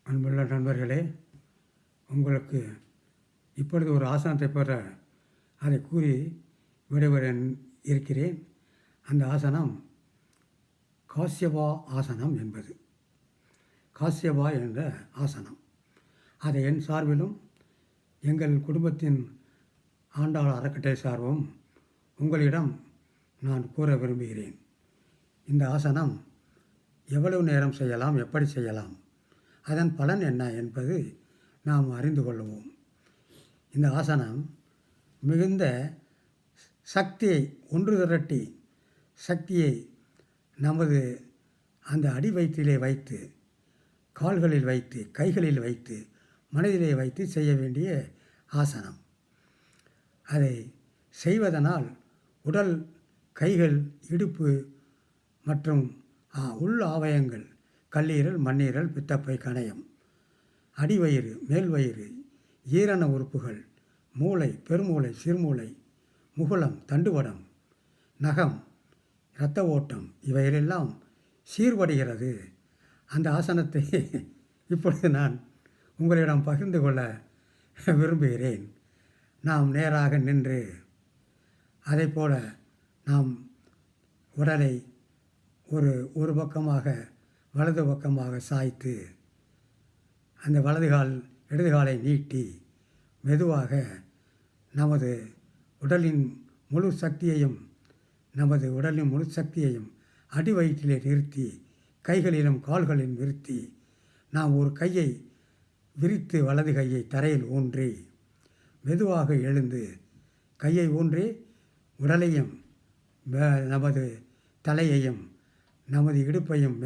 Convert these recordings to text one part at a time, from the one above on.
அன்புள்ள நண்பர்களே, உங்களுக்கு இப்பொழுது ஒரு ஆசனத்தை பெற அதை கூறி விடைபெற இருக்கிறேன். அந்த ஆசனம் காஸ்யபா ஆசனம் என்பது. காஸ்யபா என்ற ஆசனம். அதை என் சார்பிலும் எங்கள் குடும்பத்தின் ஆண்டாள் அறக்கட்டளை சார்பும் உங்களிடம் நான் கூற விரும்புகிறேன். இந்த ஆசனம் எவ்வளவு நேரம் செய்யலாம், எப்படி செய்யலாம், அதன் பலன் என்ன என்பது நாம் அறிந்து கொள்வோம். இந்த ஆசனம் மிகுந்த சக்தியை ஒன்று திரட்டி சக்தியை நமது அந்த அடி வயிற்றிலே வைத்து, கால்களில் வைத்து, கைகளில் வைத்து, மனதிலே வைத்து செய்ய வேண்டிய ஆசனம். அதை செய்வதனால் உடல், கைகள், இடுப்பு மற்றும் உள் ஆவயங்கள், கல்லீரல், மண்ணீரல், பித்தப்பை, கணையம், அடிவயிறு, மேல்வயிறு, ஈரண உறுப்புகள், மூளை, பெருமூளை, சிறுமூளை, முகுளம், தண்டுவடம், நகம், இரத்த ஓட்டம் இவைகளெல்லாம் சீர்படுகிறது. அந்த ஆசனத்தை இப்பொழுது நான் உங்களிடம் பகிர்ந்து கொள்ள விரும்புகிறேன். நாம் நேராக நின்று அதைப்போல நாம் உடலை ஒரு பக்கமாக வலது பக்கமாக சாய்த்து அந்த வலது கால் இடது காலை நீட்டி மெதுவாக நமது உடலின் முழு சக்தியையும் அடி வயிற்றிலே நிறுத்தி, கைகளிலும் கால்களிலும் நிறுத்தி, நாம் ஒரு கையை விரித்து வலது கையை தரையில் ஊன்றி மெதுவாக எழுந்து கையை ஊன்றி உடலையும் நமது தலையையும் நமது இடுப்பையும்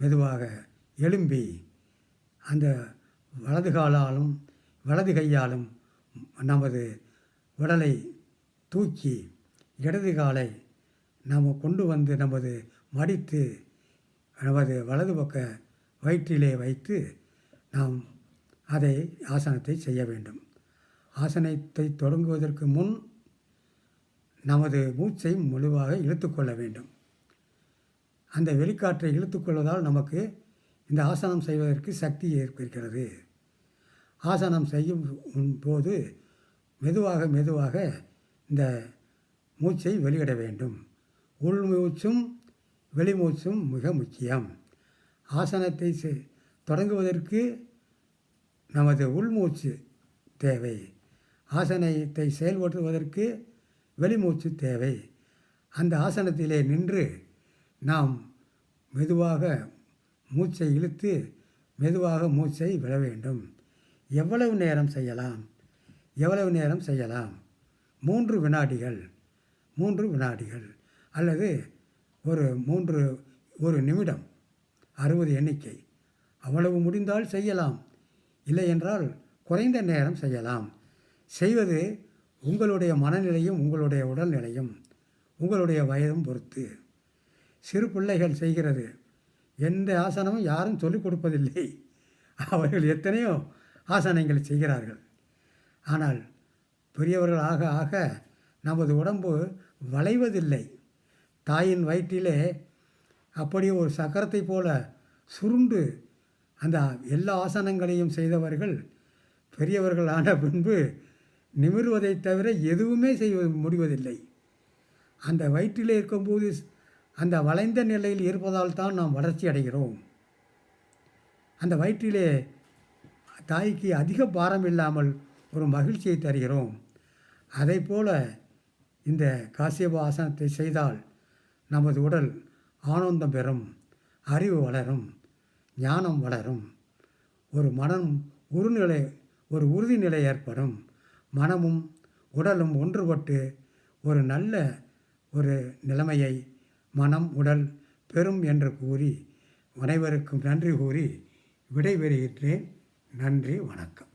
மெதுவாக எழும்பி அந்த வலது கையாலும் நமது உடலை தூக்கி இடது காலை நாம் கொண்டு வந்து நமது மடித்து நமது வலது பக்க வயிற்றிலே வைத்து நாம் அதை ஆசனத்தை செய்ய வேண்டும். ஆசனத்தை தொடங்குவதற்கு முன் நமது மூச்சை முழுவாக இழுத்துக்கொள்ள வேண்டும். அந்த வெளிக்காற்றை இழுத்துக்கொள்வதால் நமக்கு இந்த ஆசனம் செய்வதற்கு சக்தி ஏற்படுகிறது. ஆசனம் செய்யும் போது மெதுவாக இந்த மூச்சை வெளியிட வேண்டும். உள் மூச்சும் வெளிமூச்சும் மிக முக்கியம். ஆசனத்தை தொடங்குவதற்கு நமது உள்மூச்சு தேவை. ஆசனத்தை செயல்படுத்துவதற்கு வெளிமூச்சு தேவை. அந்த ஆசனத்திலே நின்று நாம் மெதுவாக மூச்சை இழுத்து மெதுவாக மூச்சை விட வேண்டும். எவ்வளவு நேரம் செய்யலாம்? 3 வினாடிகள் அல்லது ஒரு நிமிடம், 60 எண்ணிக்கை, அவ்வளவு முடிந்தால் செய்யலாம். இல்லை என்றால் குறைந்த நேரம் செய்யலாம். செய்வது உங்களுடைய மனநிலையும் உங்களுடைய உடல்நிலையும் உங்களுடைய வயதும் பொறுத்து. சிறு பிள்ளைகள் செய்கிறது எந்த ஆசனமும் யாரும் சொல்லிக் கொடுப்பதில்லை. அவர்கள் எத்தனையோ ஆசனங்கள் செய்கிறார்கள். ஆனால் பெரியவர்கள் ஆக நமது உடம்பு வளைவதில்லை. தாயின் வயிற்றிலே அப்படியே ஒரு சக்கரத்தை போல சுருண்டு அந்த எல்லா ஆசனங்களையும் செய்தவர்கள் பெரியவர்கள் ஆன பின்பு நிமிர்வதை தவிர எதுவுமே செய்ய முடிவதில்லை. அந்த வயிற்றிலே இருக்கும்போது அந்த வளைந்த நிலையில் இருப்பதால் தான் நாம் வளர்ச்சி அடைகிறோம். அந்த வயிற்றிலே தாய்க்கு அதிக பாரம் இல்லாமல் ஒரு மகிழ்ச்சியை தருகிறோம். அதை போல இந்த காஸ்யப ஆசனத்தை செய்தால் நமது உடல் ஆனந்தம் பெறும், அறிவு வளரும், ஞானம் வளரும், ஒரு உறுதிநிலை ஏற்படும். மனமும் உடலும் ஒன்றுபட்டு ஒரு நல்ல நிலைமையை மனம், உடல் பெறும் என்று கூறி அனைவருக்கும் நன்றி கூறி விடைபெறுகின்றேன். நன்றி, வணக்கம்.